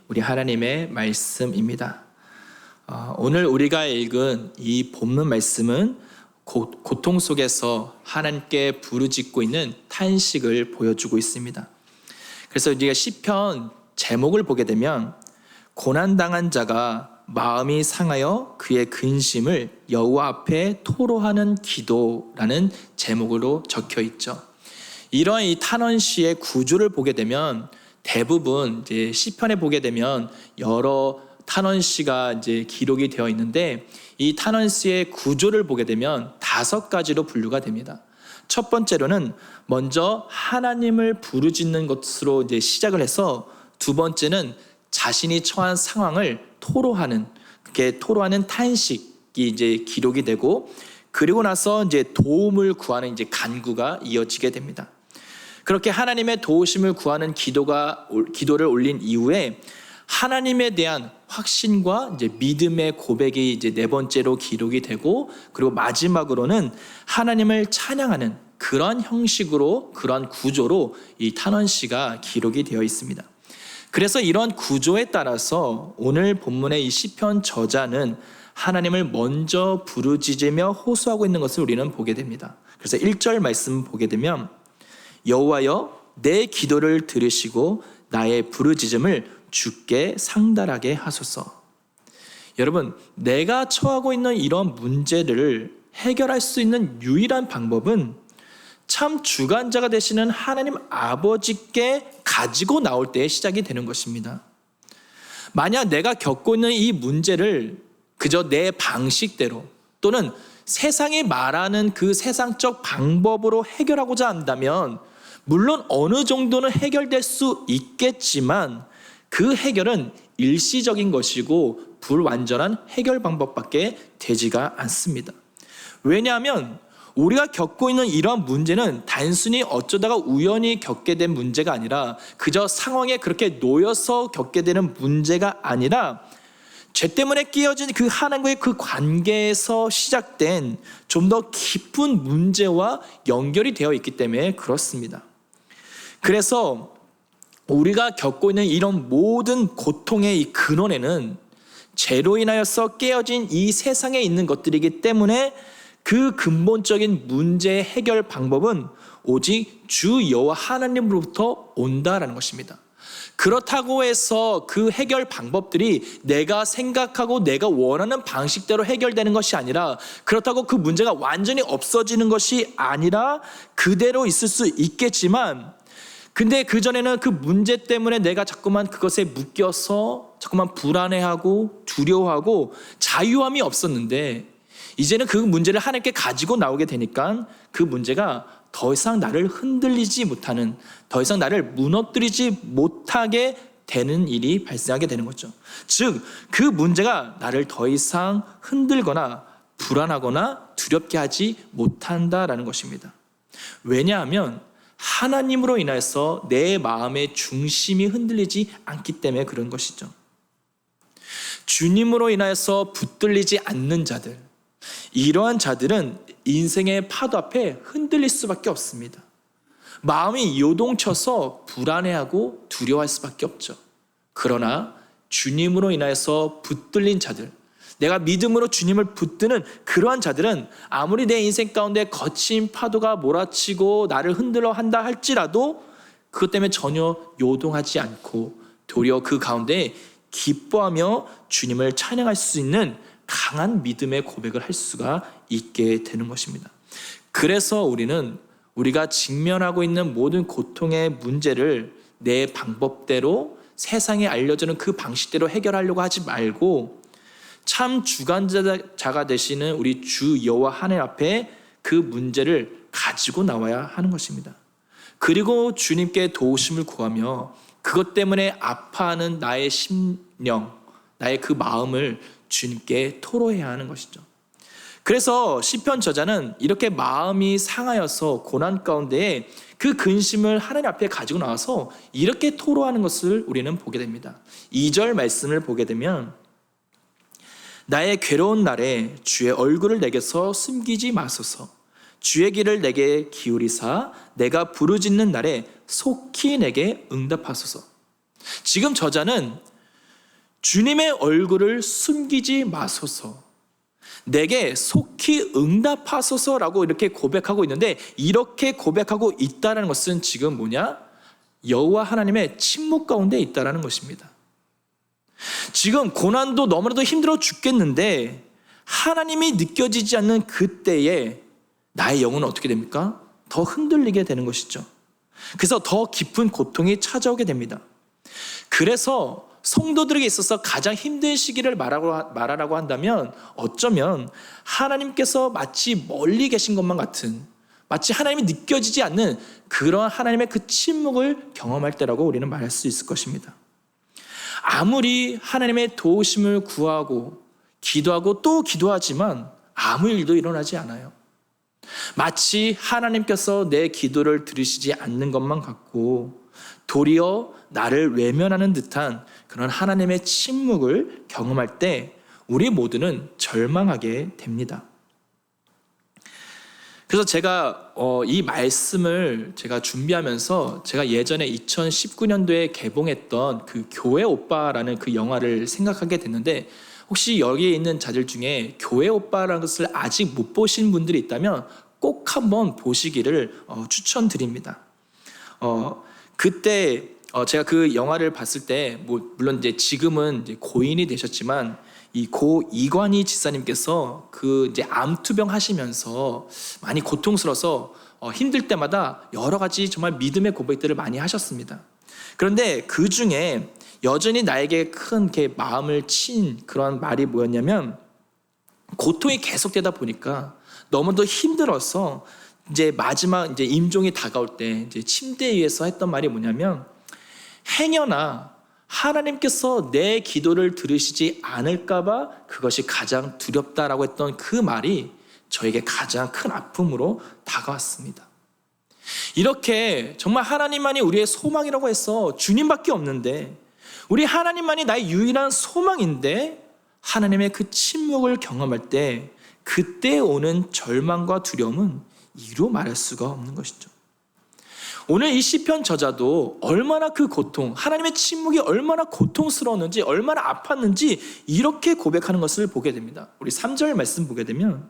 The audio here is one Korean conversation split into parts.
우리 하나님의 말씀입니다. 오늘 우리가 읽은 이 본문 말씀은 고통 속에서 하나님께 부르짖고 있는 탄식을 보여주고 있습니다. 그래서 우리가 시편 제목을 보게 되면 고난당한 자가 마음이 상하여 그의 근심을 여호와 앞에 토로하는 기도라는 제목으로 적혀 있죠. 이러한 이 탄원시의 구조를 보게 되면 대부분 이제 시편에 보게 되면 여러 탄원시가 이제 기록이 되어 있는데 이 탄원시의 구조를 보게 되면 5가지로 분류가 됩니다. 첫 번째로는 먼저 하나님을 부르짖는 것으로 이제 시작을 해서 두 번째는 자신이 처한 상황을 토로하는, 그게 토로하는 탄식이 이제 기록이 되고, 그리고 나서 이제 도움을 구하는 이제 간구가 이어지게 됩니다. 그렇게 하나님의 도우심을 구하는 기도를 올린 이후에 하나님에 대한 확신과 이제 믿음의 고백이 이제 4번째로 기록이 되고, 그리고 마지막으로는 하나님을 찬양하는 그런 형식으로, 그런 구조로 이 탄원시가 기록이 되어 있습니다. 그래서 이런 구조에 따라서 오늘 본문의 이 시편 저자는 하나님을 먼저 부르짖으며 호소하고 있는 것을 우리는 보게 됩니다. 그래서 1절 말씀 보게 되면 여호와여 내 기도를 들으시고 나의 부르짖음을 주께 상달하게 하소서. 여러분, 내가 처하고 있는 이런 문제를 해결할 수 있는 유일한 방법은 참 주관자가 되시는 하나님 아버지께 가지고 나올 때에 시작이 되는 것입니다. 만약 내가 겪고 있는 이 문제를 그저 내 방식대로 또는 세상이 말하는 그 세상적 방법으로 해결하고자 한다면 물론 어느 정도는 해결될 수 있겠지만 그 해결은 일시적인 것이고 불완전한 해결 방법밖에 되지가 않습니다. 왜냐하면 우리가 겪고 있는 이러한 문제는 단순히 어쩌다가 우연히 겪게 된 문제가 아니라 그저 상황에 그렇게 놓여서 겪게 되는 문제가 아니라 죄 때문에 끼어진 그 하나님과의 그 관계에서 시작된 좀 더 깊은 문제와 연결이 되어 있기 때문에 그렇습니다. 그래서 우리가 겪고 있는 이런 모든 고통의 이 근원에는 죄로 인하여서 깨어진 이 세상에 있는 것들이기 때문에 그 근본적인 문제의 해결 방법은 오직 주 여호와 하나님으로부터 온다라는 것입니다. 그렇다고 해서 그 해결 방법들이 내가 생각하고 내가 원하는 방식대로 해결되는 것이 아니라, 그렇다고 그 문제가 완전히 없어지는 것이 아니라 그대로 있을 수 있겠지만, 근데 그전에는 그 문제 때문에 내가 자꾸만 그것에 묶여서 자꾸만 불안해하고 두려워하고 자유함이 없었는데, 이제는 그 문제를 하나님께 가지고 나오게 되니까 그 문제가 더 이상 나를 흔들리지 못하는, 더 이상 나를 무너뜨리지 못하게 되는 일이 발생하게 되는 거죠. 즉, 그 문제가 나를 더 이상 흔들거나 불안하거나 두렵게 하지 못한다라는 것입니다. 왜냐하면 하나님으로 인해서 내 마음의 중심이 흔들리지 않기 때문에 그런 것이죠. 주님으로 인해서 붙들리지 않는 자들, 이러한 자들은 인생의 파도 앞에 흔들릴 수밖에 없습니다. 마음이 요동쳐서 불안해하고 두려워할 수밖에 없죠. 그러나 주님으로 인해서 붙들린 자들, 내가 믿음으로 주님을 붙드는 그러한 자들은 아무리 내 인생 가운데 거친 파도가 몰아치고 나를 흔들어 한다 할지라도 그것 때문에 전혀 요동하지 않고 도리어 그 가운데 기뻐하며 주님을 찬양할 수 있는 강한 믿음의 고백을 할 수가 있게 되는 것입니다. 그래서 우리가 직면하고 있는 모든 고통의 문제를 내 방법대로 세상에 알려주는 그 방식대로 해결하려고 하지 말고 참 주관자가 되시는 우리 주 여호와 하나님 앞에 그 문제를 가지고 나와야 하는 것입니다. 그리고 주님께 도우심을 구하며 그것 때문에 아파하는 나의 심령, 나의 그 마음을 주님께 토로해야 하는 것이죠. 그래서 시편 저자는 이렇게 마음이 상하여서 고난 가운데 그 근심을 하나님 앞에 가지고 나와서 이렇게 토로하는 것을 우리는 보게 됩니다. 2절 말씀을 보게 되면 나의 괴로운 날에 주의 얼굴을 내게서 숨기지 마소서. 주의 길을 내게 기울이사 내가 부르짖는 날에 속히 내게 응답하소서. 지금 저자는 주님의 얼굴을 숨기지 마소서, 내게 속히 응답하소서라고 이렇게 고백하고 있는데, 이렇게 고백하고 있다는 것은 지금 뭐냐? 여호와 하나님의 침묵 가운데 있다는 것입니다. 지금 고난도 너무나도 힘들어 죽겠는데 하나님이 느껴지지 않는 그때에 나의 영혼은 어떻게 됩니까? 더 흔들리게 되는 것이죠. 그래서 더 깊은 고통이 찾아오게 됩니다. 그래서 성도들에게 있어서 가장 힘든 시기를 말하라고 한다면 어쩌면 하나님께서 마치 멀리 계신 것만 같은, 마치 하나님이 느껴지지 않는 그런 하나님의 그 침묵을 경험할 때라고 우리는 말할 수 있을 것입니다. 아무리 하나님의 도우심을 구하고 기도하고 또 기도하지만 아무 일도 일어나지 않아요. 마치 하나님께서 내 기도를 들으시지 않는 것만 같고 도리어 나를 외면하는 듯한 그런 하나님의 침묵을 경험할 때 우리 모두는 절망하게 됩니다. 그래서 제가 이 말씀을 제가 준비하면서 제가 예전에 2019년도에 개봉했던 그 교회 오빠라는 그 영화를 생각하게 됐는데, 혹시 여기에 있는 자들 중에 교회 오빠라는 것을 아직 못 보신 분들이 있다면 꼭 한번 보시기를 추천드립니다. 그때 제가 그 영화를 봤을 때, 물론 이제 지금은 이제 고인이 되셨지만 이 고 이관희 지사님께서 그 이제 암투병 하시면서 많이 고통스러워서 힘들 때마다 여러 가지 정말 믿음의 고백들을 많이 하셨습니다. 그런데 그 중에 여전히 나에게 큰 이렇게 마음을 친 그런 말이 뭐였냐면, 고통이 계속되다 보니까 너무도 힘들어서 이제 마지막 이제 임종이 다가올 때 이제 침대 위에서 했던 말이 뭐냐면, 행여나 하나님께서 내 기도를 들으시지 않을까봐 그것이 가장 두렵다라고 했던 그 말이 저에게 가장 큰 아픔으로 다가왔습니다. 이렇게 정말 하나님만이 우리의 소망이라고 해서 주님밖에 없는데, 우리 하나님만이 나의 유일한 소망인데 하나님의 그 침묵을 경험할 때 그때 오는 절망과 두려움은 이루 말할 수가 없는 것이죠. 오늘 이 시편 저자도 얼마나 그 고통, 하나님의 침묵이 얼마나 고통스러웠는지, 얼마나 아팠는지 이렇게 고백하는 것을 보게 됩니다. 우리 3절 말씀 보게 되면,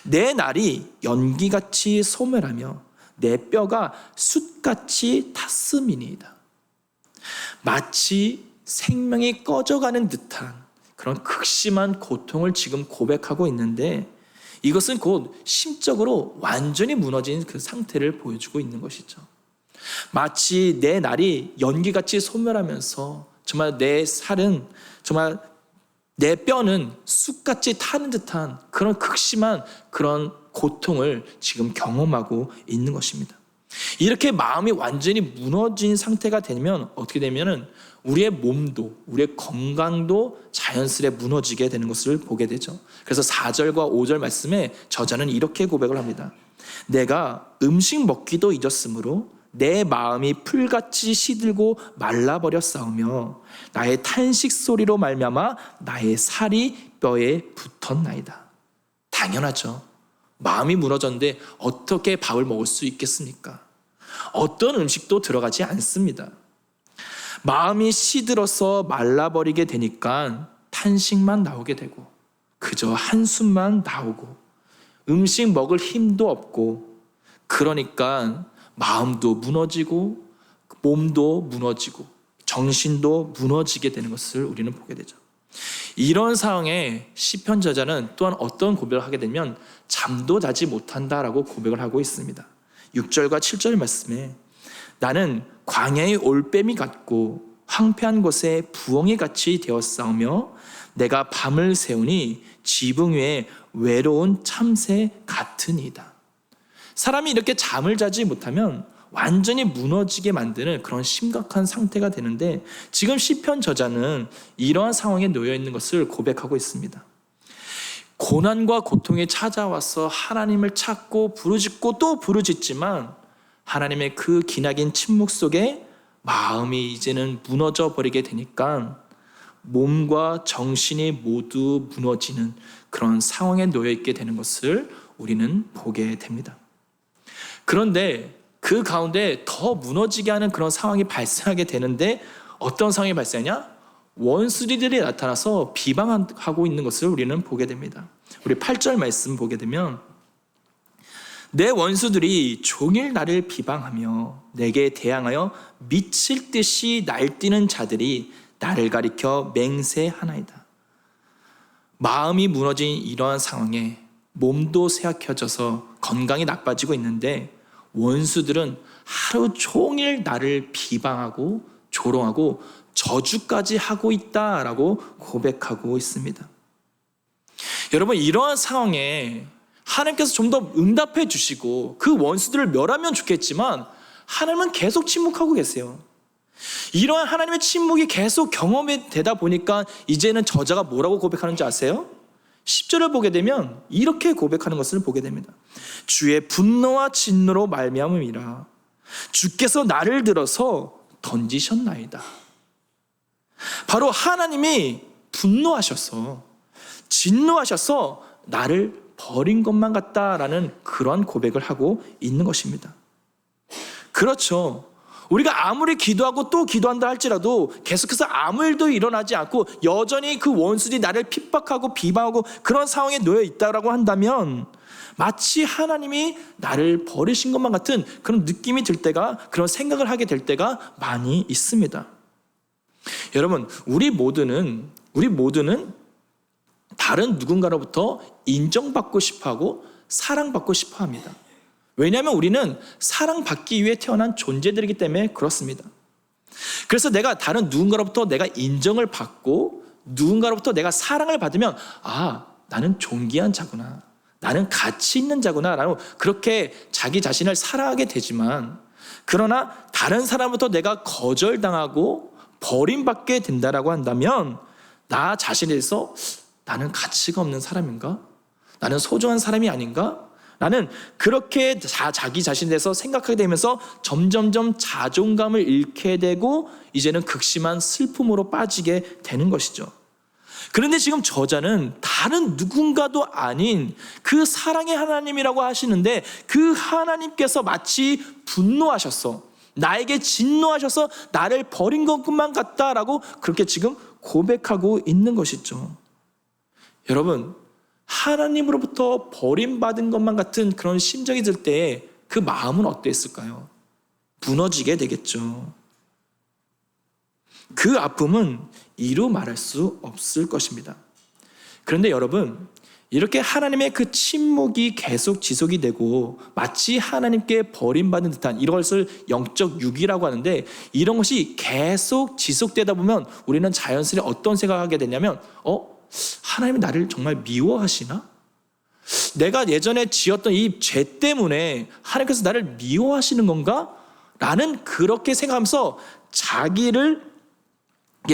내 날이 연기같이 소멸하며 내 뼈가 숯같이 탔음이니이다. 마치 생명이 꺼져가는 듯한 그런 극심한 고통을 지금 고백하고 있는데, 이것은 곧 심적으로 완전히 무너진 그 상태를 보여주고 있는 것이죠. 마치 내 날이 연기같이 소멸하면서 정말 내 살은, 정말 내 뼈는 쑥같이 타는 듯한 그런 극심한 그런 고통을 지금 경험하고 있는 것입니다. 이렇게 마음이 완전히 무너진 상태가 되면 어떻게 되면은 우리의 몸도, 우리의 건강도 자연스레 무너지게 되는 것을 보게 되죠. 그래서 4절과 5절 말씀에 저자는 이렇게 고백을 합니다. 내가 음식 먹기도 잊었으므로 내 마음이 풀같이 시들고 말라버렸사오며 나의 탄식 소리로 말미암아 나의 살이 뼈에 붙었나이다. 당연하죠. 마음이 무너졌는데 어떻게 밥을 먹을 수 있겠습니까? 어떤 음식도 들어가지 않습니다. 마음이 시들어서 말라버리게 되니까 탄식만 나오게 되고 그저 한숨만 나오고 음식 먹을 힘도 없고, 그러니까 마음도 무너지고 몸도 무너지고 정신도 무너지게 되는 것을 우리는 보게 되죠. 이런 상황에 시편 저자는 또한 어떤 고백을 하게 되면 잠도 자지 못한다라고 고백을 하고 있습니다. 6절과 7절 말씀에 나는 광야의 올빼미 같고 황폐한 곳에 부엉이 같이 되었사오며 내가 밤을 새우니 지붕 위에 외로운 참새 같으니이다. 사람이 이렇게 잠을 자지 못하면 완전히 무너지게 만드는 그런 심각한 상태가 되는데, 지금 시편 저자는 이러한 상황에 놓여 있는 것을 고백하고 있습니다. 고난과 고통이 찾아와서 하나님을 찾고 부르짖고 또 부르짖지만 하나님의 그 기나긴 침묵 속에 마음이 이제는 무너져 버리게 되니까 몸과 정신이 모두 무너지는 그런 상황에 놓여 있게 되는 것을 우리는 보게 됩니다. 그런데 그 가운데 더 무너지게 하는 그런 상황이 발생하게 되는데, 어떤 상황이 발생하냐? 원수들이 나타나서 비방하고 있는 것을 우리는 보게 됩니다. 우리 8절 말씀 보게 되면 내 원수들이 종일 나를 비방하며 내게 대항하여 미칠 듯이 날뛰는 자들이 나를 가리켜 맹세하나이다. 마음이 무너진 이러한 상황에 몸도 쇠약해져서 건강이 나빠지고 있는데 원수들은 하루 종일 나를 비방하고 조롱하고 저주까지 하고 있다라고 고백하고 있습니다. 여러분, 이러한 상황에 하나님께서 좀 더 응답해 주시고 그 원수들을 멸하면 좋겠지만 하나님은 계속 침묵하고 계세요. 이러한 하나님의 침묵이 계속 경험이 되다 보니까 이제는 저자가 뭐라고 고백하는지 아세요? 10절을 보게 되면 이렇게 고백하는 것을 보게 됩니다. 주의 분노와 진노로 말미암음이라 주께서 나를 들어서 던지셨나이다. 바로 하나님이 분노하셔서 진노하셔서 나를 버린 것만 같다라는 그런 고백을 하고 있는 것입니다. 그렇죠. 우리가 아무리 기도하고 또 기도한다 할지라도 계속해서 아무 일도 일어나지 않고 여전히 그 원수들이 나를 핍박하고 비방하고 그런 상황에 놓여 있다고 한다면 마치 하나님이 나를 버리신 것만 같은 그런 느낌이 들 때가, 그런 생각을 하게 될 때가 많이 있습니다. 여러분, 우리 모두는 다른 누군가로부터 인정받고 싶어하고 사랑받고 싶어합니다. 왜냐하면 우리는 사랑받기 위해 태어난 존재들이기 때문에 그렇습니다. 그래서 내가 다른 누군가로부터 내가 인정을 받고 누군가로부터 내가 사랑을 받으면 나는 존귀한 자구나, 나는 가치 있는 자구나 라고 그렇게 자기 자신을 사랑하게 되지만, 그러나 다른 사람부터 내가 거절당하고 버림받게 된다라고 한다면 나 자신에 대해서 나는 가치가 없는 사람인가? 나는 소중한 사람이 아닌가? 나는 그렇게 자기 자신에 대해서 생각하게 되면서 점점점 자존감을 잃게 되고 이제는 극심한 슬픔으로 빠지게 되는 것이죠. 그런데 지금 저자는 다른 누군가도 아닌 그 사랑의 하나님이라고 하시는데 그 하나님께서 마치 분노하셔서 나에게 진노하셔서 나를 버린 것만 같다라고 그렇게 지금 고백하고 있는 것이죠. 여러분, 하나님으로부터 버림받은 것만 같은 그런 심정이 들 때 그 마음은 어땠을까요? 무너지게 되겠죠. 그 아픔은 이루 말할 수 없을 것입니다. 그런데 여러분, 이렇게 하나님의 그 침묵이 계속 지속이 되고 마치 하나님께 버림받은 듯한 이런 것을 영적 유기라고 하는데, 이런 것이 계속 지속되다 보면 우리는 자연스레 어떤 생각을 하게 되냐면 하나님이 나를 정말 미워하시나? 내가 예전에 지었던 이 죄 때문에 하나님께서 나를 미워하시는 건가? 라는 그렇게 생각하면서 자기를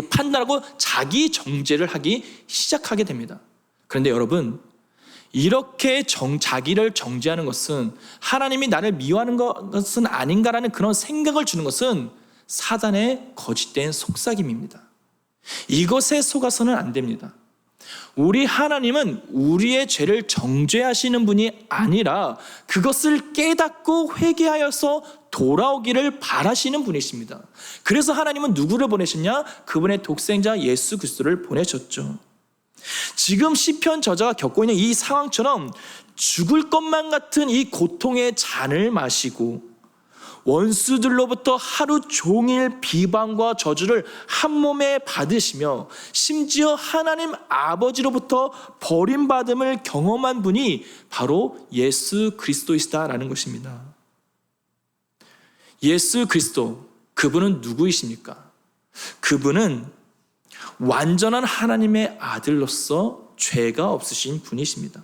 판단하고 자기 정죄를 하기 시작하게 됩니다. 그런데 여러분, 이렇게 자기를 정죄하는 것은 하나님이 나를 미워하는 것은 아닌가라는 그런 생각을 주는 것은 사단의 거짓된 속삭임입니다. 이것에 속아서는 안 됩니다. 우리 하나님은 우리의 죄를 정죄하시는 분이 아니라 그것을 깨닫고 회개하여서 돌아오기를 바라시는 분이십니다. 그래서 하나님은 누구를 보내셨냐? 그분의 독생자 예수 그리스도를 보내셨죠. 지금 시편 저자가 겪고 있는 이 상황처럼 죽을 것만 같은 이 고통의 잔을 마시고 원수들로부터 하루 종일 비방과 저주를 한 몸에 받으시며 심지어 하나님 아버지로부터 버림받음을 경험한 분이 바로 예수 그리스도이시다라는 것입니다. 예수 그리스도, 그분은 누구이십니까? 그분은 완전한 하나님의 아들로서 죄가 없으신 분이십니다.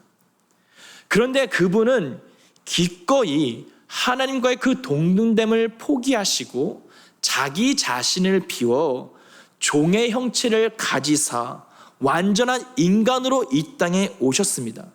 그런데 그분은 기꺼이 하나님과의 그 동등됨을 포기하시고 자기 자신을 비워 종의 형체를 가지사 완전한 인간으로 이 땅에 오셨습니다.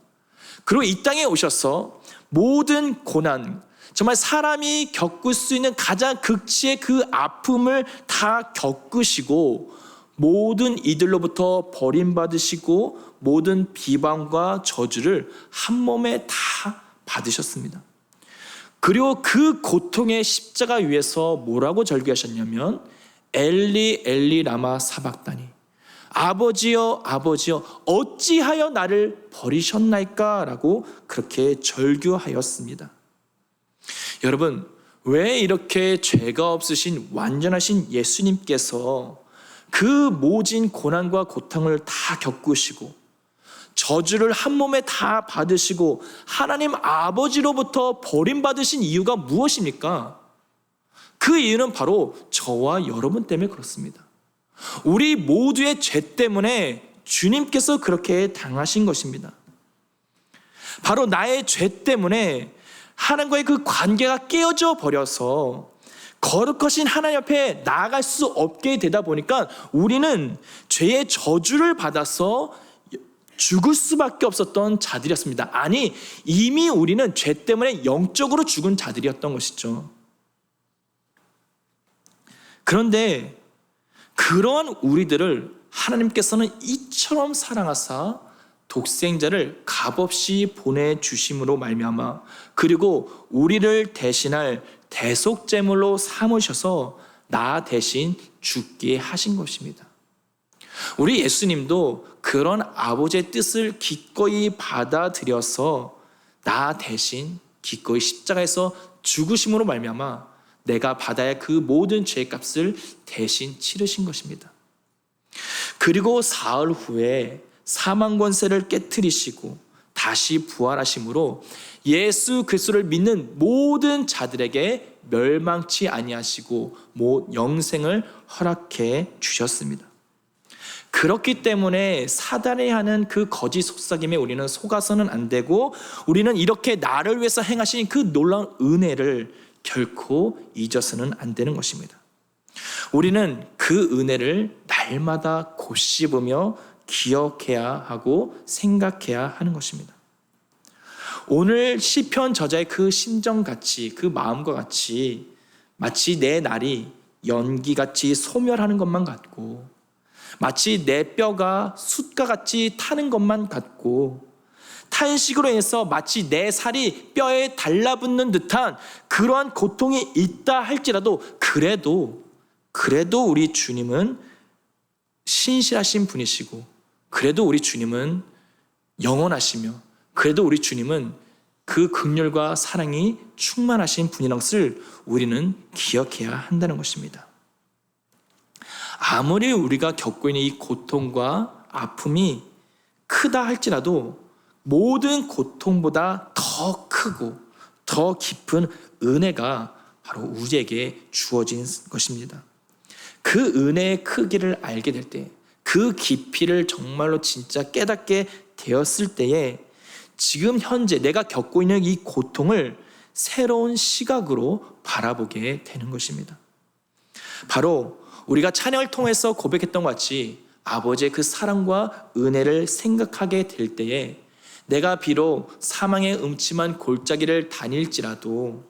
그리고 이 땅에 오셔서 모든 고난, 정말 사람이 겪을 수 있는 가장 극치의 그 아픔을 다 겪으시고 모든 이들로부터 버림받으시고 모든 비방과 저주를 한 몸에 다 받으셨습니다. 그리고 그 고통의 십자가 위에서 뭐라고 절규하셨냐면 엘리 엘리 라마 사박다니, 아버지여 아버지여 어찌하여 나를 버리셨나이까? 라고 그렇게 절규하였습니다. 여러분, 왜 이렇게 죄가 없으신 완전하신 예수님께서 그 모진 고난과 고통을 다 겪으시고 저주를 한 몸에 다 받으시고 하나님 아버지로부터 버림받으신 이유가 무엇입니까? 그 이유는 바로 저와 여러분 때문에 그렇습니다. 우리 모두의 죄 때문에 주님께서 그렇게 당하신 것입니다. 바로 나의 죄 때문에 하나님과의 그 관계가 깨어져 버려서 거룩하신 하나님 앞에 나아갈 수 없게 되다 보니까 우리는 죄의 저주를 받아서 죽을 수밖에 없었던 자들이었습니다. 아니, 이미 우리는 죄 때문에 영적으로 죽은 자들이었던 것이죠. 그런데 그러한 우리들을 하나님께서는 이처럼 사랑하사 독생자를 값없이 보내주심으로 말미암아 그리고 우리를 대신할 대속제물로 삼으셔서 나 대신 죽게 하신 것입니다. 우리 예수님도 그런 아버지의 뜻을 기꺼이 받아들여서 나 대신 기꺼이 십자가에서 죽으심으로 말미암아 내가 받아야 할 그 모든 죄의 값을 대신 치르신 것입니다. 그리고 사흘 후에 사망 권세를 깨트리시고 다시 부활하심으로 예수 그리스도를 믿는 모든 자들에게 멸망치 아니하시고 영생을 허락해 주셨습니다. 그렇기 때문에 사단이 하는 그 거짓 속삭임에 우리는 속아서는 안 되고 우리는 이렇게 나를 위해서 행하신 그 놀라운 은혜를 결코 잊어서는 안 되는 것입니다. 우리는 그 은혜를 날마다 곱씹으며 기억해야 하고 생각해야 하는 것입니다. 오늘 시편 저자의 그 심정같이 그 마음과 같이 마치 내 날이 연기같이 소멸하는 것만 같고 마치 내 뼈가 숯과 같이 타는 것만 같고 탄식으로 인해서 마치 내 살이 뼈에 달라붙는 듯한 그러한 고통이 있다 할지라도 그래도 우리 주님은 신실하신 분이시고 그래도 우리 주님은 영원하시며 그래도 우리 주님은 그 긍휼과 사랑이 충만하신 분이라는 것을 우리는 기억해야 한다는 것입니다. 아무리 우리가 겪고 있는 이 고통과 아픔이 크다 할지라도 모든 고통보다 더 크고 더 깊은 은혜가 바로 우리에게 주어진 것입니다. 그 은혜의 크기를 알게 될 때, 그 깊이를 정말로 진짜 깨닫게 되었을 때에 지금 현재 내가 겪고 있는 이 고통을 새로운 시각으로 바라보게 되는 것입니다. 바로 우리가 찬양을 통해서 고백했던 것 같이 아버지의 그 사랑과 은혜를 생각하게 될 때에 내가 비록 사망의 음침한 골짜기를 다닐지라도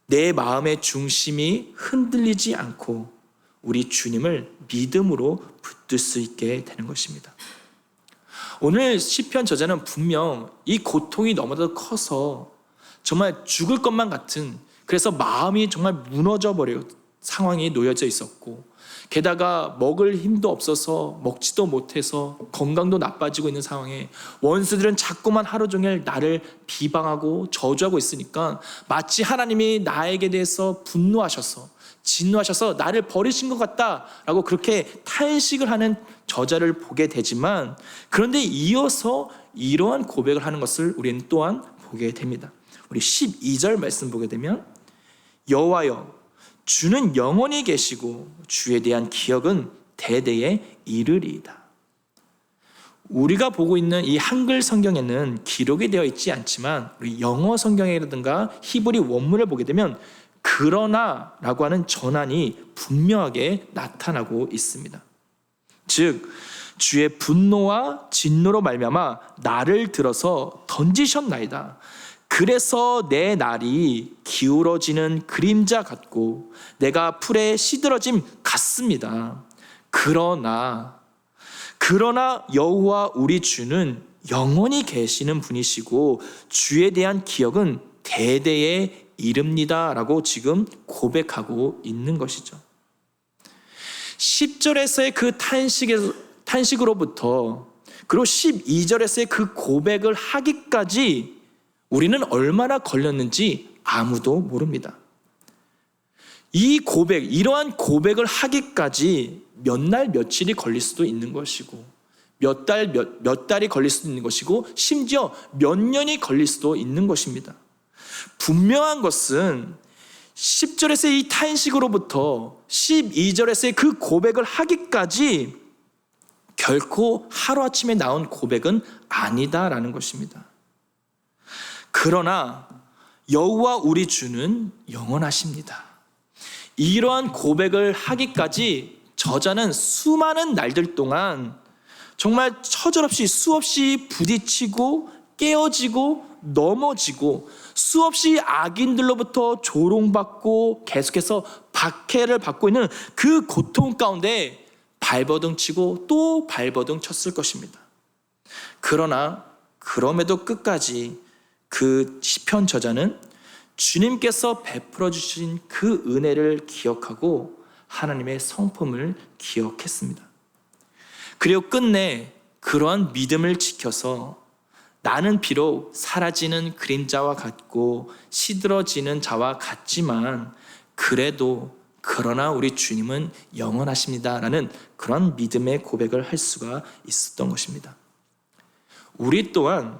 내 마음의 중심이 흔들리지 않고 우리 주님을 믿음으로 붙들 수 있게 되는 것입니다. 오늘 시편 저자는 분명 이 고통이 너무나도 커서 정말 죽을 것만 같은, 그래서 마음이 정말 무너져 버려요. 상황이 놓여져 있었고 게다가 먹을 힘도 없어서 먹지도 못해서 건강도 나빠지고 있는 상황에 원수들은 자꾸만 하루 종일 나를 비방하고 저주하고 있으니까 마치 하나님이 나에게 대해서 분노하셔서 진노하셔서 나를 버리신 것 같다라고 그렇게 탄식을 하는 저자를 보게 되지만, 그런데 이어서 이러한 고백을 하는 것을 우리는 또한 보게 됩니다. 우리 12절 말씀 보게 되면 여호와여 주는 영원히 계시고 주에 대한 기억은 대대에 이르리이다. 우리가 보고 있는 이 한글 성경에는 기록이 되어 있지 않지만 우리 영어 성경이라든가 히브리 원문을 보게 되면 그러나 라고 하는 전환이 분명하게 나타나고 있습니다. 즉 주의 분노와 진노로 말미암아 나를 들어서 던지셨나이다. 그래서 내 날이 기울어지는 그림자 같고 내가 풀에 시들어짐 같습니다. 그러나 여호와 우리 주는 영원히 계시는 분이시고 주에 대한 기억은 대대에 이릅니다 라고 지금 고백하고 있는 것이죠. 10절에서의 그 탄식으로부터 그리고 12절에서의 그 고백을 하기까지 우리는 얼마나 걸렸는지 아무도 모릅니다. 이 고백, 이러한 고백을 하기까지 몇 날 며칠이 걸릴 수도 있는 것이고 몇 달이 걸릴 수도 있는 것이고 심지어 몇 년이 걸릴 수도 있는 것입니다. 분명한 것은 10절에서의 이 탄식으로부터 12절에서의 그 고백을 하기까지 결코 하루아침에 나온 고백은 아니다라는 것입니다. 그러나 여호와 우리 주는 영원하십니다. 이러한 고백을 하기까지 저자는 수많은 날들 동안 정말 처절없이 수없이 부딪히고 깨어지고 넘어지고 수없이 악인들로부터 조롱받고 계속해서 박해를 받고 있는 그 고통 가운데 발버둥 치고 또 발버둥 쳤을 것입니다. 그러나 그럼에도 끝까지 그 시편 저자는 주님께서 베풀어 주신 그 은혜를 기억하고 하나님의 성품을 기억했습니다. 그리고 끝내 그러한 믿음을 지켜서 나는 비록 사라지는 그림자와 같고 시들어지는 자와 같지만 그래도 그러나 우리 주님은 영원하십니다라는 그런 믿음의 고백을 할 수가 있었던 것입니다. 우리 또한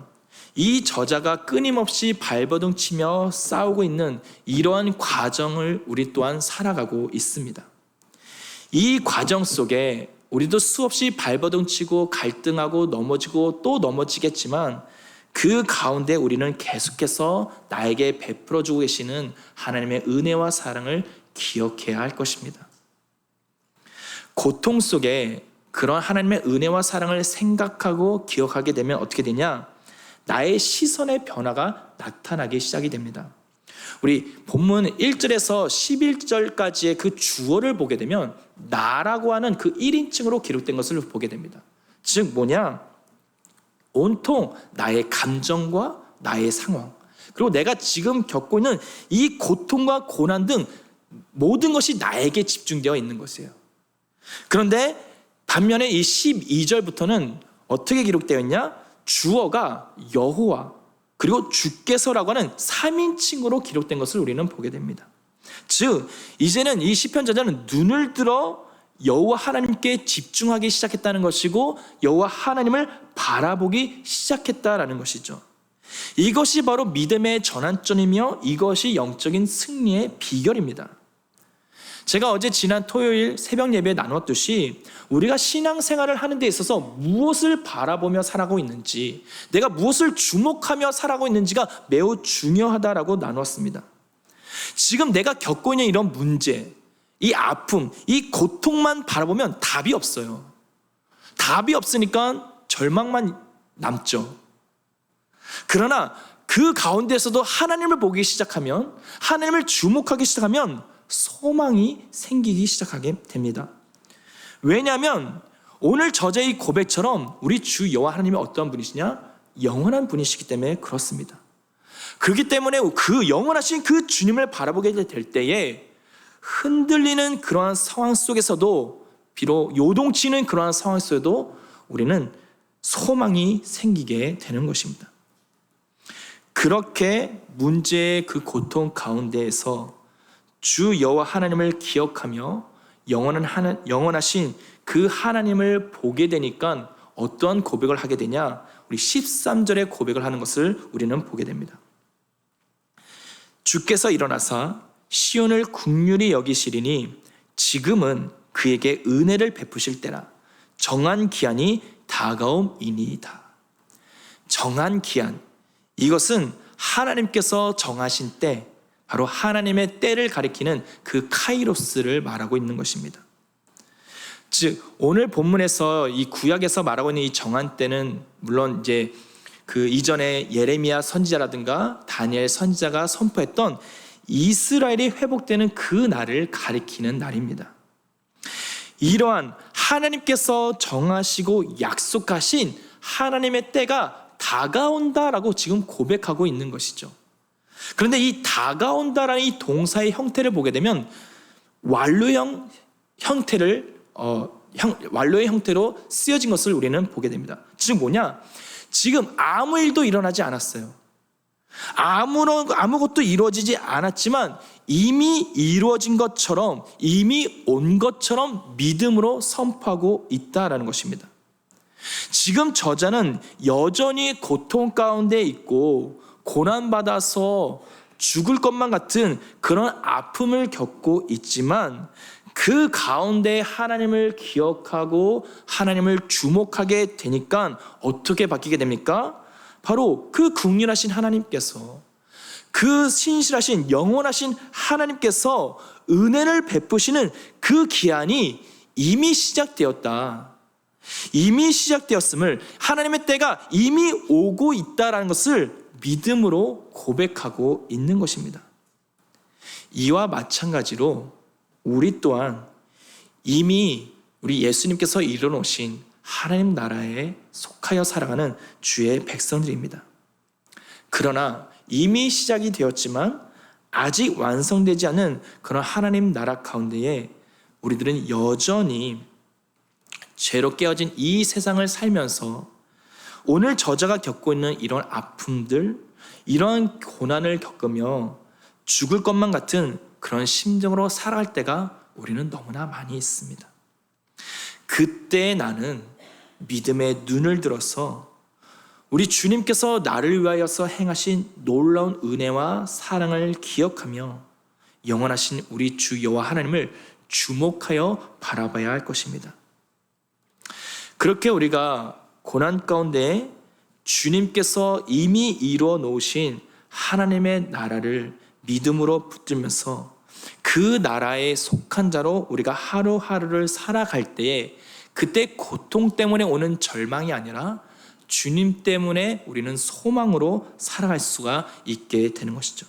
이 저자가 끊임없이 발버둥 치며 싸우고 있는 이러한 과정을 우리 또한 살아가고 있습니다. 이 과정 속에 우리도 수없이 발버둥 치고 갈등하고 넘어지고 또 넘어지겠지만 그 가운데 우리는 계속해서 나에게 베풀어 주고 계시는 하나님의 은혜와 사랑을 기억해야 할 것입니다. 고통 속에 그런 하나님의 은혜와 사랑을 생각하고 기억하게 되면 어떻게 되냐? 나의 시선의 변화가 나타나기 시작이 됩니다. 우리 본문 1절에서 11절까지의 그 주어를 보게 되면 나라고 하는 그 1인칭으로 기록된 것을 보게 됩니다. 즉 뭐냐? 온통 나의 감정과 나의 상황, 그리고 내가 지금 겪고 있는 이 고통과 고난 등 모든 것이 나에게 집중되어 있는 것이에요. 그런데 반면에 이 12절부터는 어떻게 기록되어 있냐? 주어가 여호와 그리고 주께서라고 하는 3인칭으로 기록된 것을 우리는 보게 됩니다. 즉 이제는 이 시편 저자는 눈을 들어 여호와 하나님께 집중하기 시작했다는 것이고 여호와 하나님을 바라보기 시작했다라는 것이죠. 이것이 바로 믿음의 전환점이며 이것이 영적인 승리의 비결입니다. 제가 어제 지난 토요일 새벽 예배에 나눴듯이 우리가 신앙생활을 하는 데 있어서 무엇을 바라보며 살아가고 있는지, 내가 무엇을 주목하며 살아가고 있는지가 매우 중요하다라고 나누었습니다. 지금 내가 겪고 있는 이런 문제, 이 아픔, 이 고통만 바라보면 답이 없어요. 답이 없으니까 절망만 남죠. 그러나 그 가운데서도 하나님을 보기 시작하면, 하나님을 주목하기 시작하면 소망이 생기기 시작하게 됩니다. 왜냐하면 오늘 저자의 고백처럼 우리 주 여호와 하나님이 어떠한 분이시냐? 영원한 분이시기 때문에 그렇습니다. 그렇기 때문에 그 영원하신 그 주님을 바라보게 될 때에 흔들리는 그러한 상황 속에서도, 비록 요동치는 그러한 상황 속에도 우리는 소망이 생기게 되는 것입니다. 그렇게 문제의 그 고통 가운데에서 주 여호와 하나님을 기억하며 영원하신 그 하나님을 보게 되니까 어떠한 고백을 하게 되냐? 우리 13절의 고백을 하는 것을 우리는 보게 됩니다. 주께서 일어나사 시온을 긍휼히 여기시리니 지금은 그에게 은혜를 베푸실 때라. 정한 기한이 다가옴이니이다. 정한 기한, 이것은 하나님께서 정하신 때, 바로 하나님의 때를 가리키는 그 카이로스를 말하고 있는 것입니다. 즉 오늘 본문에서 이 구약에서 말하고 있는 이 정한 때는 물론 이제 그 이전에 예레미야 선지자라든가 다니엘 선지자가 선포했던 이스라엘이 회복되는 그 날을 가리키는 날입니다. 이러한 하나님께서 정하시고 약속하신 하나님의 때가 다가온다라고 지금 고백하고 있는 것이죠. 그런데 이 다가온다라는 이 동사의 형태를 보게 되면 완료형 형태를 완료의 형태로 쓰여진 것을 우리는 보게 됩니다. 즉 뭐냐? 지금 아무 일도 일어나지 않았어요. 아무것도 이루어지지 않았지만 이미 이루어진 것처럼, 이미 온 것처럼 믿음으로 선포하고 있다라는 것입니다. 지금 저자는 여전히 고통 가운데 있고 고난받아서 죽을 것만 같은 그런 아픔을 겪고 있지만 그 가운데 하나님을 기억하고 하나님을 주목하게 되니까 어떻게 바뀌게 됩니까? 바로 그 긍휼하신 하나님께서, 그 신실하신 영원하신 하나님께서 은혜를 베푸시는 그 기한이 이미 시작되었다, 이미 시작되었음을, 하나님의 때가 이미 오고 있다라는 것을 믿음으로 고백하고 있는 것입니다. 이와 마찬가지로 우리 또한 이미 우리 예수님께서 이뤄놓으신 하나님 나라에 속하여 살아가는 주의 백성들입니다. 그러나 이미 시작이 되었지만 아직 완성되지 않은 그런 하나님 나라 가운데에 우리들은 여전히 죄로 깨어진 이 세상을 살면서 오늘 저자가 겪고 있는 이런 아픔들, 이런 고난을 겪으며 죽을 것만 같은 그런 심정으로 살아갈 때가 우리는 너무나 많이 있습니다. 그때 나는 믿음의 눈을 들어서 우리 주님께서 나를 위하여서 행하신 놀라운 은혜와 사랑을 기억하며 영원하신 우리 주 여호와 하나님을 주목하여 바라봐야 할 것입니다. 그렇게 우리가 고난 가운데 주님께서 이미 이루어 놓으신 하나님의 나라를 믿음으로 붙들면서 그 나라에 속한 자로 우리가 하루하루를 살아갈 때에 그때 고통 때문에 오는 절망이 아니라 주님 때문에 우리는 소망으로 살아갈 수가 있게 되는 것이죠.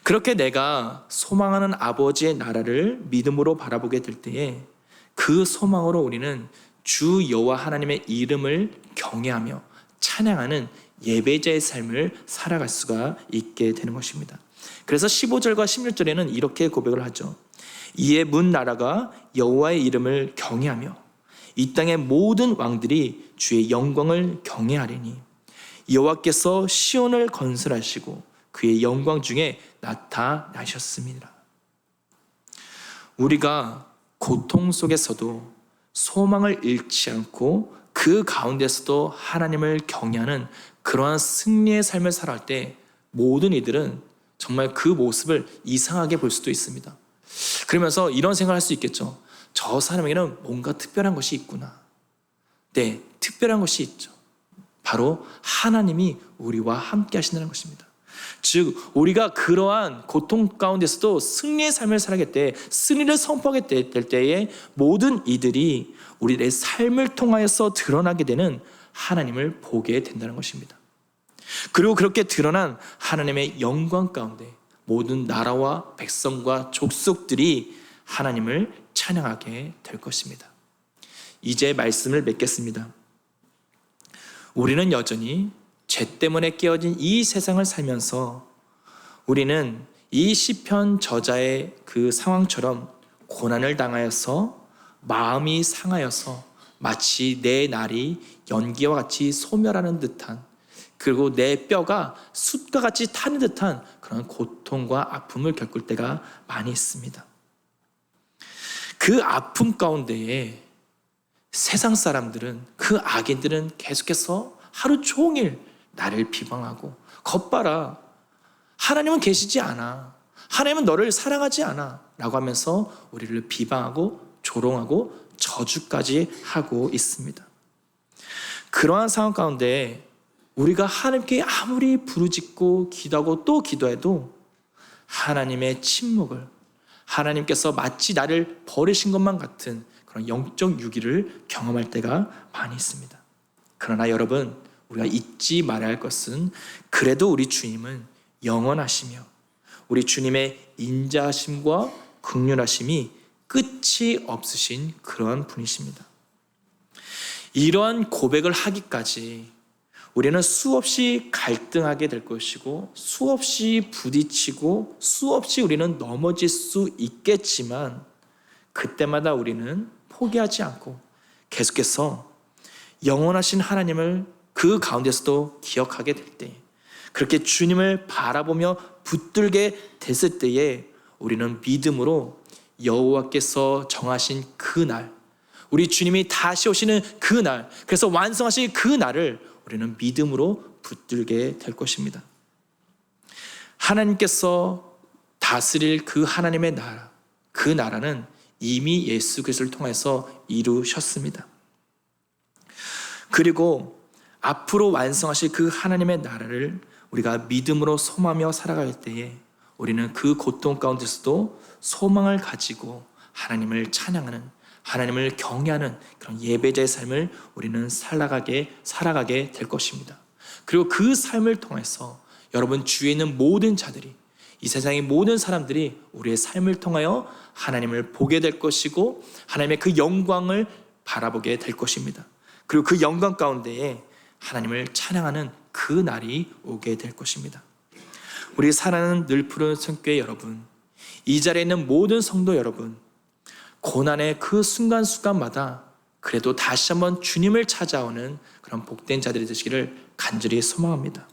그렇게 내가 소망하는 아버지의 나라를 믿음으로 바라보게 될 때에 그 소망으로 우리는 주 여호와 하나님의 이름을 경외하며 찬양하는 예배자의 삶을 살아갈 수가 있게 되는 것입니다. 그래서 15절과 16절에는 이렇게 고백을 하죠. 이에 문 나라가 여호와의 이름을 경외하며 이 땅의 모든 왕들이 주의 영광을 경외하리니 여호와께서 시온을 건설하시고 그의 영광 중에 나타나셨습니다. 우리가 고통 속에서도 소망을 잃지 않고 그 가운데서도 하나님을 경외하는 그러한 승리의 삶을 살아갈 때 모든 이들은 정말 그 모습을 이상하게 볼 수도 있습니다. 그러면서 이런 생각을 할 수 있겠죠. 저 사람에게는 뭔가 특별한 것이 있구나. 네, 특별한 것이 있죠. 바로 하나님이 우리와 함께 하신다는 것입니다. 즉 우리가 그러한 고통 가운데서도 승리의 삶을 살아갈 때, 승리를 선포하게 될 때에 모든 이들이 우리의 삶을 통하여서 드러나게 되는 하나님을 보게 된다는 것입니다. 그리고 그렇게 드러난 하나님의 영광 가운데 모든 나라와 백성과 족속들이 하나님을 찬양하게 될 것입니다. 이제 말씀을 맺겠습니다. 우리는 여전히 죄 때문에 깨어진 이 세상을 살면서 우리는 이 시편 저자의 그 상황처럼 고난을 당하여서 마음이 상하여서 마치 내 날이 연기와 같이 소멸하는 듯한, 그리고 내 뼈가 숯과 같이 타는 듯한 그런 고통과 아픔을 겪을 때가 많이 있습니다. 그 아픔 가운데에 세상 사람들은, 그 악인들은 계속해서 하루 종일 나를 비방하고 겉봐라, 하나님은 계시지 않아, 하나님은 너를 사랑하지 않아 라고 하면서 우리를 비방하고 조롱하고 저주까지 하고 있습니다. 그러한 상황 가운데 우리가 하나님께 아무리 부르짖고 기도하고 또 기도해도 하나님의 침묵을, 하나님께서 마치 나를 버리신 것만 같은 그런 영적 유기를 경험할 때가 많이 있습니다. 그러나 여러분, 우리가 잊지 말아야 할 것은 그래도 우리 주님은 영원하시며 우리 주님의 인자하심과 긍휼하심이 끝이 없으신 그러한 분이십니다. 이러한 고백을 하기까지 우리는 수없이 갈등하게 될 것이고 수없이 부딪히고 수없이 우리는 넘어질 수 있겠지만 그때마다 우리는 포기하지 않고 계속해서 영원하신 하나님을 그 가운데서도 기억하게 될 때, 그렇게 주님을 바라보며 붙들게 됐을 때에 우리는 믿음으로 여호와께서 정하신 그 날, 우리 주님이 다시 오시는 그 날, 그래서 완성하실 그 날을 우리는 믿음으로 붙들게 될 것입니다. 하나님께서 다스릴 그 하나님의 나라, 그 나라는 이미 예수 그리스도를 통해서 이루셨습니다. 그리고 앞으로 완성하실 그 하나님의 나라를 우리가 믿음으로 소망하며 살아갈 때에 우리는 그 고통 가운데서도 소망을 가지고 하나님을 찬양하는, 하나님을 경외하는 그런 예배자의 삶을 우리는 살아가게 될 것입니다. 그리고 그 삶을 통해서 여러분 주위에 있는 모든 자들이, 이 세상의 모든 사람들이 우리의 삶을 통하여 하나님을 보게 될 것이고 하나님의 그 영광을 바라보게 될 것입니다. 그리고 그 영광 가운데에 하나님을 찬양하는 그 날이 오게 될 것입니다. 우리 사랑하는 늘푸른 성교회 여러분, 이 자리에 있는 모든 성도 여러분, 고난의 그 순간순간마다 그래도 다시 한번 주님을 찾아오는 그런 복된 자들이 되시기를 간절히 소망합니다.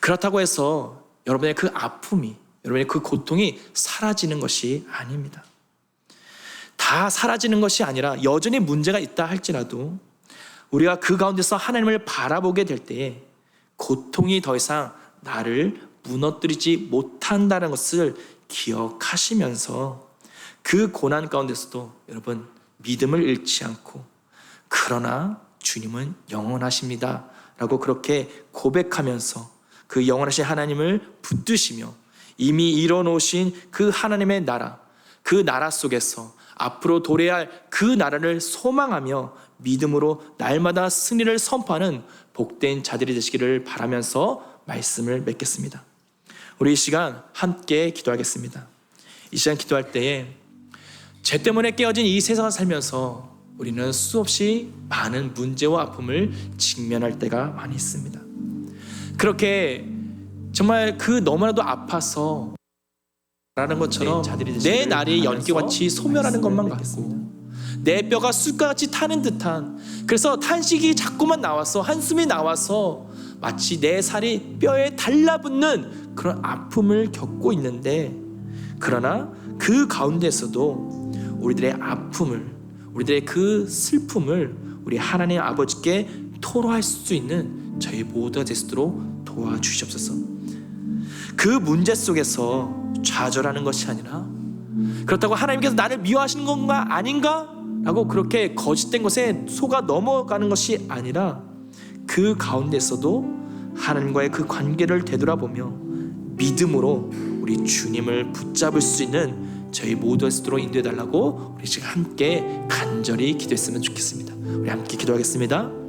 그렇다고 해서 여러분의 그 아픔이, 여러분의 그 고통이 사라지는 것이 아닙니다. 다 사라지는 것이 아니라 여전히 문제가 있다 할지라도 우리가 그 가운데서 하나님을 바라보게 될 때에 고통이 더 이상 나를 무너뜨리지 못한다는 것을 기억하시면서 그 고난 가운데서도 여러분 믿음을 잃지 않고, 그러나 주님은 영원하십니다 라고 그렇게 고백하면서 그 영원하신 하나님을 붙드시며 이미 이뤄놓으신 그 하나님의 나라, 그 나라 속에서 앞으로 도래해야 할 그 나라를 소망하며 믿음으로 날마다 승리를 선포하는 복된 자들이 되시기를 바라면서 말씀을 맺겠습니다. 우리 이 시간 함께 기도하겠습니다. 이 시간 기도할 때에 죄 때문에 깨어진 이 세상을 살면서 우리는 수없이 많은 문제와 아픔을 직면할 때가 많이 있습니다. 그렇게 정말 그 너무나도 아파서 라는 것처럼 내 날이 연기같이 소멸하는 것만 같고 내 뼈가 숯과같이 타는 듯한, 그래서 탄식이 자꾸만 나와서 한숨이 나와서 마치 내 살이 뼈에 달라붙는 그런 아픔을 겪고 있는데, 그러나 그 가운데서도 우리들의 아픔을, 우리들의 그 슬픔을 우리 하나님 아버지께 토로할 수 있는 저희 모두가 될 수 있도록 도와주시옵소서. 그 문제 속에서 좌절하는 것이 아니라, 그렇다고 하나님께서 나를 미워하시는 건가 아닌가 라고 그렇게 거짓된 것에 속아 넘어가는 것이 아니라, 그 가운데서도 하나님과의 그 관계를 되돌아보며 믿음으로 우리 주님을 붙잡을 수 있는 저희 모두가 되도록 인도해 달라고 우리 지금 함께 간절히 기도했으면 좋겠습니다. 우리 함께 기도하겠습니다.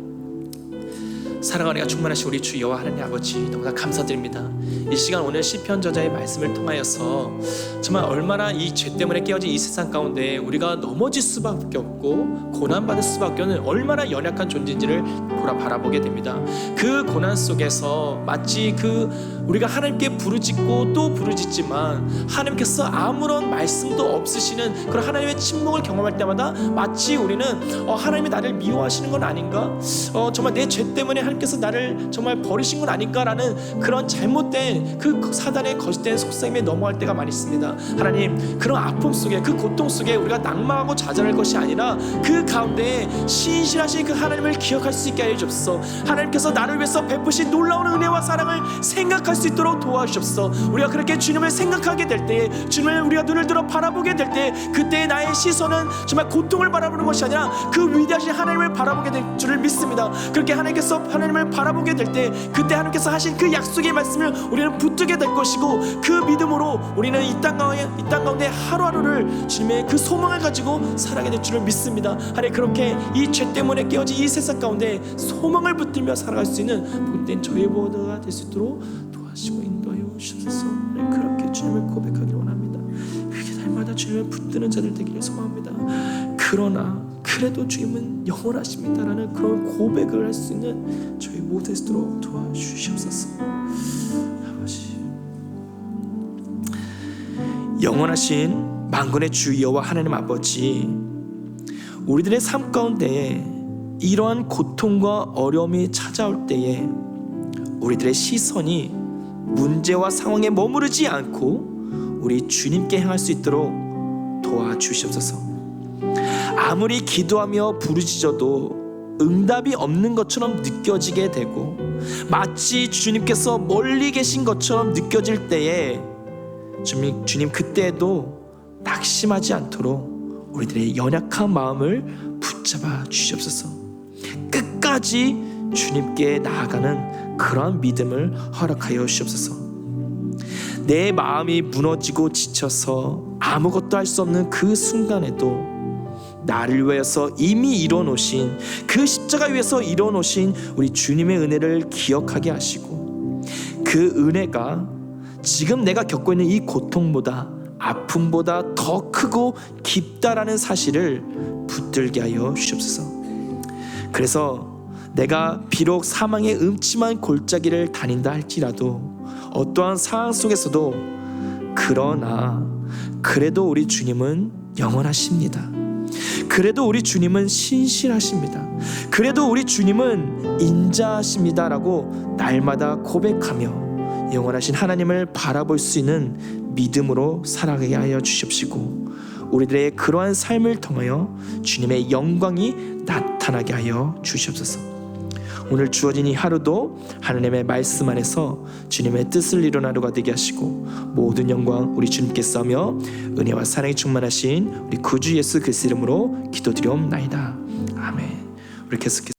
사랑하는 충만하신 우리 주 여호와 하나님 아버지, 너무나 감사드립니다. 이 시간 오늘 시편 저자의 말씀을 통하여서 정말 얼마나 이 죄 때문에 깨어진 이 세상 가운데 우리가 넘어질 수밖에 없고 고난받을 수밖에 없는 얼마나 연약한 존재인지를 바라보게 됩니다. 그 고난 속에서 마치 우리가 하나님께 부르짖고 또 부르짖지만 하나님께서 아무런 말씀도 없으시는 그런 하나님의 침묵을 경험할 때마다 마치 우리는 하나님이 나를 미워하시는 건 아닌가? 정말 내 죄 때문에 하나님께서 나를 정말 버리신 건 아닐까라는 그런 잘못된 그 사단의 거짓된 속삭임에 넘어갈 때가 많이 있습니다. 하나님, 그런 아픔 속에, 그 고통 속에 우리가 낙망하고 좌절할 것이 아니라 그 가운데 신실하신 그 하나님을 기억할 수 있게 하여 주옵소서. 하나님께서 나를 위해서 베푸신 놀라운 은혜와 사랑을 생각할 수 있도록 도와주옵소서. 우리가 그렇게 주님을 생각하게 될 때에, 주님을 우리가 눈을 들어 바라보게 될 때, 그때 나의 시선은 정말 고통을 바라보는 것이 아니라 그 위대하신 하나님을 바라보게 될 줄을 믿습니다. 그렇게 하나님께서 하나님을 바라보게 될 때, 그때 하나님께서 하신 그 약속의 말씀을 우리는 붙들게 될 것이고, 그 믿음으로 우리는 이 땅 가운데 하루하루를 주님의 그 소망을 가지고 살아가게 될 줄을 믿습니다. 하나님, 그렇게 이 죄 때문에 깨어진 이 세상 가운데 소망을 붙들며 살아갈 수 있는 복된 저희 모두가 될 수 있도록 도와주시고 인도하여 주셔서 그렇게 주님을 고백하기를 원합니다. 그렇게 날마다 주님을 붙드는 자들 되기를 소망합니다. 그러나 그래도 주님은 영원하십니다라는 그런 고백을 할 수 있는 저희 모두 될 수 있도록 도와주시옵소서. 아버지, 영원하신 만군의 주 여호와 하나님 아버지, 우리들의 삶 가운데에 이러한 고통과 어려움이 찾아올 때에 우리들의 시선이 문제와 상황에 머무르지 않고 우리 주님께 향할 수 있도록 도와주시옵소서. 아무리 기도하며 부르짖어도 응답이 없는 것처럼 느껴지게 되고 마치 주님께서 멀리 계신 것처럼 느껴질 때에 주님 그때에도 낙심하지 않도록 우리들의 연약한 마음을 붙잡아 주시옵소서. 끝까지 주님께 나아가는 그러한 믿음을 허락하여 주시옵소서. 내 마음이 무너지고 지쳐서 아무것도 할 수 없는 그 순간에도 나를 위해서 이미 이뤄놓으신 그 십자가 위에서 이뤄놓으신 우리 주님의 은혜를 기억하게 하시고 그 은혜가 지금 내가 겪고 있는 이 고통보다 아픔보다 더 크고 깊다라는 사실을 붙들게 하여 주시옵소서. 그래서 내가 비록 사망의 음침한 골짜기를 다닌다 할지라도 어떠한 상황 속에서도 그러나 그래도 우리 주님은 영원하십니다. 그래도 우리 주님은 신실하십니다. 그래도 우리 주님은 인자하십니다라고 날마다 고백하며 영원하신 하나님을 바라볼 수 있는 믿음으로 살아가게 하여 주십시고 우리들의 그러한 삶을 통하여 주님의 영광이 나타나게 하여 주시옵소서. 오늘 주어진 이 하루도 하나님의 말씀 안에서 주님의 뜻을 이루는 하루가 되게 하시고 모든 영광 우리 주님께서 하며 은혜와 사랑이 충만하신 우리 구주 예수 그리스도 이름으로 기도드리옵나이다. 아멘. 우리 계속해서